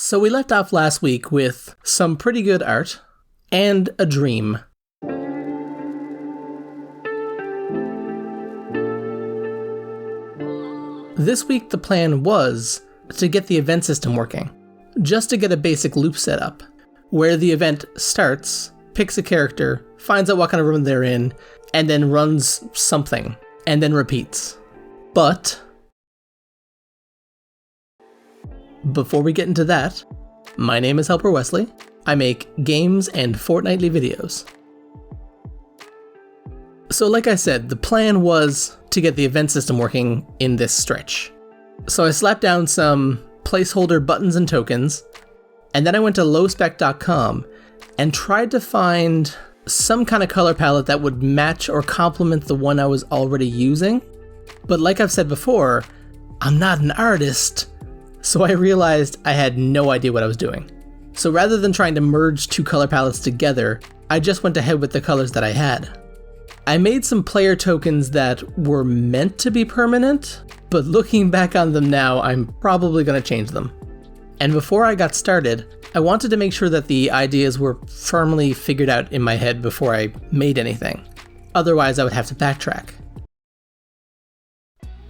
So we left off last week with some pretty good art and a dream. This week the plan was to get the event system working, just to get a basic loop set up, where the event starts, picks a character, finds out what kind of room they're in, and then runs something, and then repeats. But before we get into that, my name is Helper Wesley. I make games and fortnightly videos. So like I said, the plan was to get the event system working in this stretch. So I slapped down some placeholder buttons and tokens, and then I went to lowspec.com and tried to find some kind of color palette that would match or complement the one I was already using. But like I've said before, I'm not an artist, so I realized I had no idea what I was doing. So rather than trying to merge two color palettes together, I just went ahead with the colors that I had. I made some player tokens that were meant to be permanent, but looking back on them now, I'm probably going to change them. And before I got started, I wanted to make sure that the ideas were firmly figured out in my head before I made anything. Otherwise, I would have to backtrack.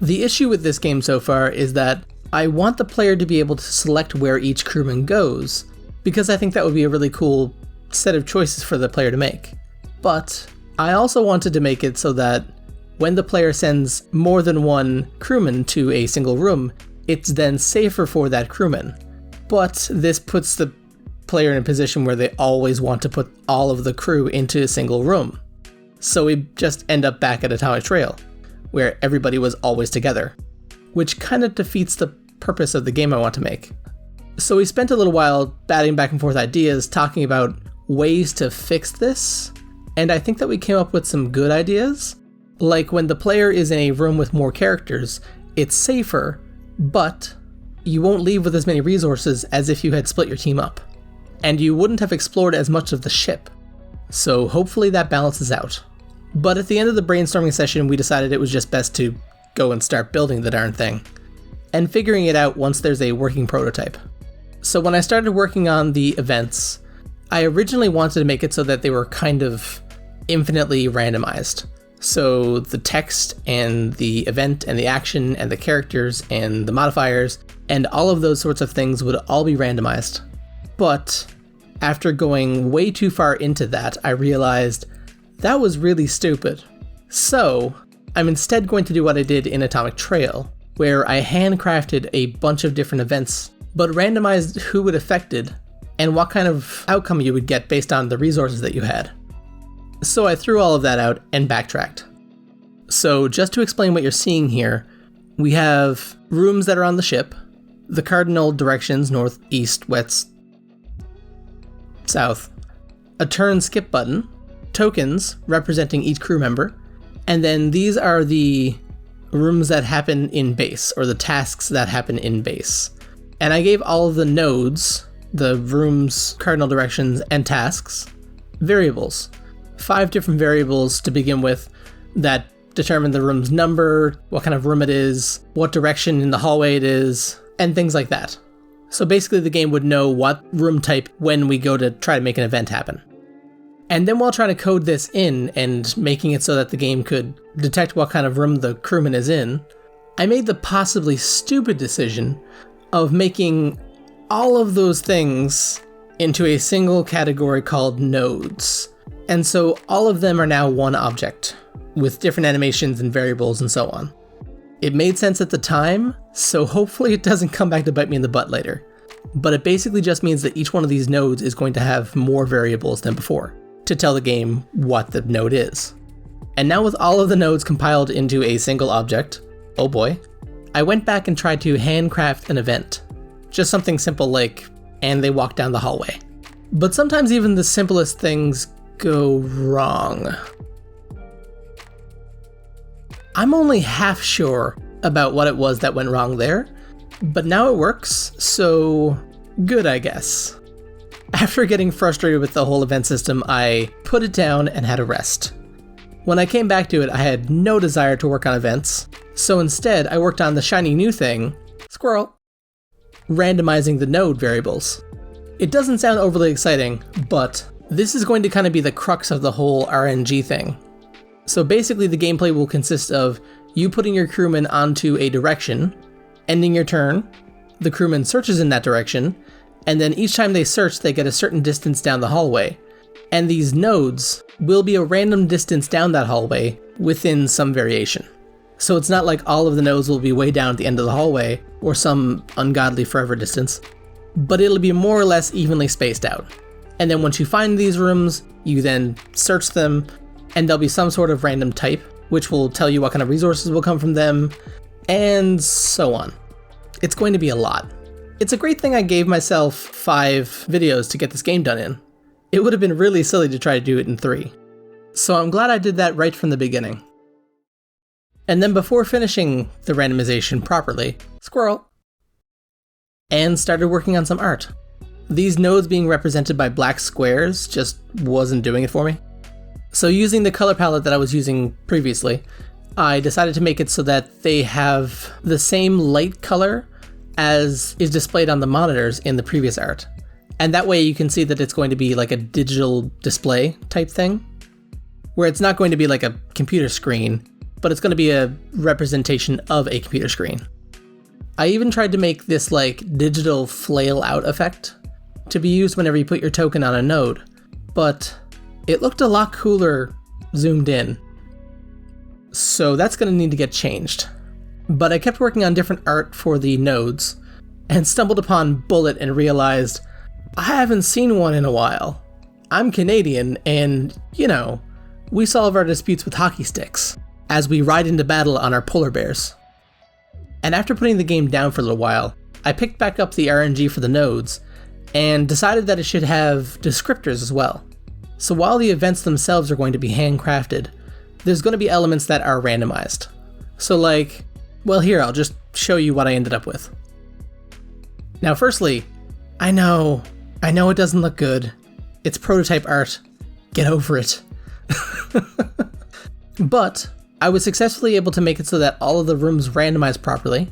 The issue with this game so far is that I want the player to be able to select where each crewman goes, because I think that would be a really cool set of choices for the player to make. But I also wanted to make it so that when the player sends more than one crewman to a single room, it's then safer for that crewman. But this puts the player in a position where they always want to put all of the crew into a single room. So we just end up back at Atomic Trail, where everybody was always together, which kind of defeats the purpose of the game I want to make. So we spent a little while batting back and forth ideas, talking about ways to fix this, and I think that we came up with some good ideas. Like when the player is in a room with more characters, it's safer, but you won't leave with as many resources as if you had split your team up. And you wouldn't have explored as much of the ship. So hopefully that balances out. But at the end of the brainstorming session, we decided it was just best to go and start building the darn thing, and figuring it out once there's a working prototype. So when I started working on the events, I originally wanted to make it so that they were kind of infinitely randomized. So the text and the event and the action and the characters and the modifiers and all of those sorts of things would all be randomized. But after going way too far into that, I realized that was really stupid. So I'm instead going to do what I did in Atomic Trail, where I handcrafted a bunch of different events, but randomized who it affected and what kind of outcome you would get based on the resources that you had. So I threw all of that out and backtracked. So just to explain what you're seeing here, we have rooms that are on the ship, the cardinal directions, north, east, west, south, a turn skip button, tokens representing each crew member, and then these are the rooms that happen in base, or the tasks that happen in base. And I gave all of the nodes, the rooms, cardinal directions, and tasks, variables. 5 different variables to begin with that determine the room's number, what kind of room it is, what direction in the hallway it is, and things like that. So basically the game would know what room type when we go to try to make an event happen. And then while trying to code this in and making it so that the game could detect what kind of room the crewman is in, I made the possibly stupid decision of making all of those things into a single category called nodes. And so all of them are now one object, with different animations and variables and so on. It made sense at the time, so hopefully it doesn't come back to bite me in the butt later. But it basically just means that each one of these nodes is going to have more variables than before, to tell the game what the node is. And now with all of the nodes compiled into a single object, oh boy, I went back and tried to handcraft an event. Just something simple like, and they walk down the hallway. But sometimes even the simplest things go wrong. I'm only half sure about what it was that went wrong there, but now it works, so good, I guess. After getting frustrated with the whole event system, I put it down and had a rest. When I came back to it, I had no desire to work on events, so instead I worked on the shiny new thing, SQUIRREL. randomizing the node variables. It doesn't sound overly exciting, but this is going to kind of be the crux of the whole RNG thing. So basically the gameplay will consist of you putting your crewman onto a direction, ending your turn, the crewman searches in that direction, and then each time they search they get a certain distance down the hallway. And these nodes will be a random distance down that hallway within some variation. So it's not like all of the nodes will be way down at the end of the hallway or some ungodly forever distance, but it'll be more or less evenly spaced out. And then once you find these rooms, you then search them, and there'll be some sort of random type, which will tell you what kind of resources will come from them, and so on. It's going to be a lot. It's a great thing I gave myself 5 videos to get this game done in. It would have been really silly to try to do it in 3. So I'm glad I did that right from the beginning. And then before finishing the randomization properly, SQUIRREL, and started working on some art. These nodes being represented by black squares just wasn't doing it for me. So using the color palette that I was using previously, I decided to make it so that they have the same light color as is displayed on the monitors in the previous art. And that way you can see that it's going to be like a digital display type thing, where it's not going to be like a computer screen, but it's going to be a representation of a computer screen. I even tried to make this like digital flail out effect to be used whenever you put your token on a node, but it looked a lot cooler zoomed in. So that's going to need to get changed. But I kept working on different art for the nodes and stumbled upon Bullet and realized I haven't seen one in a while. I'm Canadian and, you know, we solve our disputes with hockey sticks as we ride into battle on our polar bears. And after putting the game down for a little while, I picked back up the RNG for the nodes and decided that it should have descriptors as well. So while the events themselves are going to be handcrafted, there's going to be elements that are randomized. So like, well here, I'll just show you what I ended up with. Now firstly, I know it doesn't look good. It's prototype art. Get over it. But I was successfully able to make it so that all of the rooms randomized properly,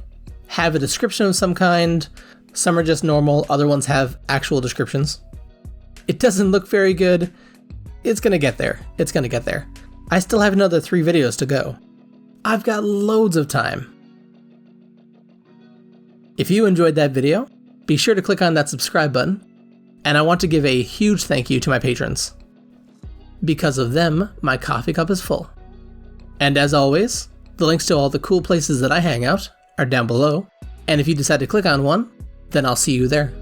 have a description of some kind. Some are just normal, other ones have actual descriptions. It doesn't look very good. It's gonna get there. It's gonna get there. I still have another 3 videos to go. I've got loads of time. If you enjoyed that video, be sure to click on that subscribe button. And I want to give a huge thank you to my patrons. Because of them, my coffee cup is full. And as always, the links to all the cool places that I hang out are down below. And if you decide to click on one, then I'll see you there.